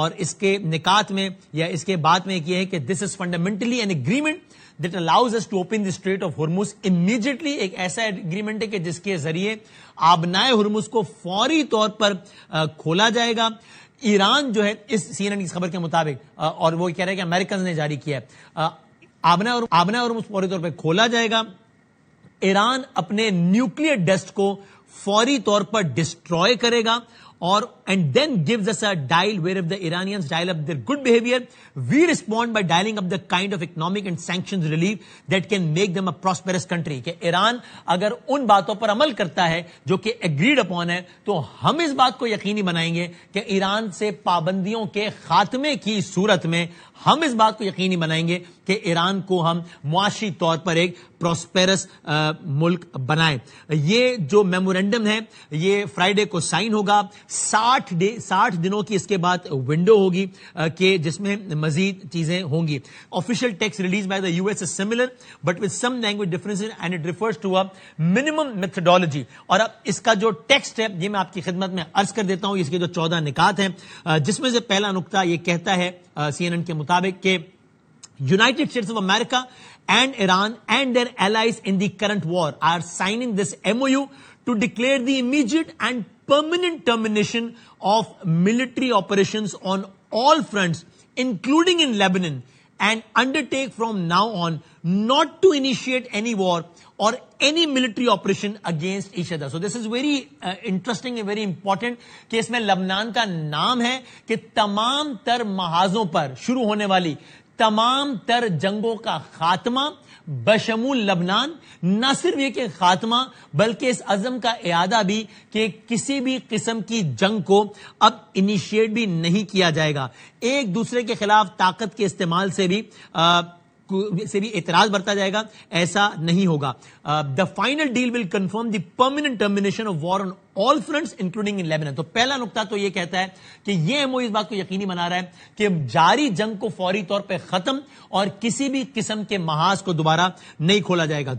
اور اس کے نکات میں یا اس کے بعد میں ایک یہ ہے کہ this is fundamentally an agreement that allows us to open the Strait of Hormuz immediately. ایک ایسا اگریمنٹ ہے کہ جس کے ذریعے آبنائے ہرمز کو فوری طور پر کھولا جائے گا. ایران جو ہے اس CNN کی خبر کے مطابق اور وہ کہہ رہا ہے کہ امریکنز نے جاری کیا ہے آبنائے ہرمز فوری طور پر کھولا جائے گا. ایران اپنے نیوکلیئر ڈسٹ کو فوری طور پر ڈسٹروائے کرے گا اور and then gives us a dial where if the Iranians dial up their good behavior, we respond by dialing up the kind of economic and sanctions relief that can make them a prosperous country. کہ ایران اگر ان باتوں پر عمل کرتا ہے جو کہ agreed upon ہے تو ہم اس بات کو یقینی بنائیں گے کہ ایران سے پابندیوں کے خاتمے کی صورت میں ہم اس بات کو یقینی بنائیں گے کہ ایران کو ہم معاشی طور پر ایک پراسپیرس ملک بنائیں. یہ جو میمورنڈم ہے یہ فرائیڈے کو سائن ہوگا. 60 دنوں کی اس کے بعد ونڈو ہوگی کہ جس میں مزید چیزیں ہوں گی. Official text release by the US is similar but with some language differences and it refers to a minimum methodology. اور اب اس کا جو ٹیکسٹ ہے یہ میں آپ کی خدمت میں عرض کر دیتا ہوں. اس کے جو 14 نکات ہیں جس میں سے پہلا نقطہ یہ کہتا ہے CNN کے مطابق کہ United States of America and Iran and their allies in the current war are signing this MOU to declare the immediate and permanent termination of military operations on all fronts, including in Lebanon, and undertake from now on not to initiate any war or any military operation against each other. So this is very interesting and very important کہ اس میں لبنان کا نام ہے کہ تمام تر محاذوں پر شروع ہونے والی تمام تر جنگوں کا خاتمہ بشمول لبنان، نہ صرف یہ کہ خاتمہ بلکہ اس عزم کا اعادہ بھی کہ کسی بھی قسم کی جنگ کو اب انیشیٹ بھی نہیں کیا جائے گا. ایک دوسرے کے خلاف طاقت کے استعمال سے بھی اعتراض برتا جائے گا، ایسا نہیں ہوگا. The final deal will confirm the permanent termination of war on all fronts including in Lebanon. تو پہلا نقطہ تو یہ کہتا ہے کہ یہ MOU اس بات کو یقینی بنا رہا ہے کہ جاری جنگ کو فوری طور پہ ختم اور کسی بھی قسم کے محاذ کو دوبارہ نہیں کھولا جائے گا.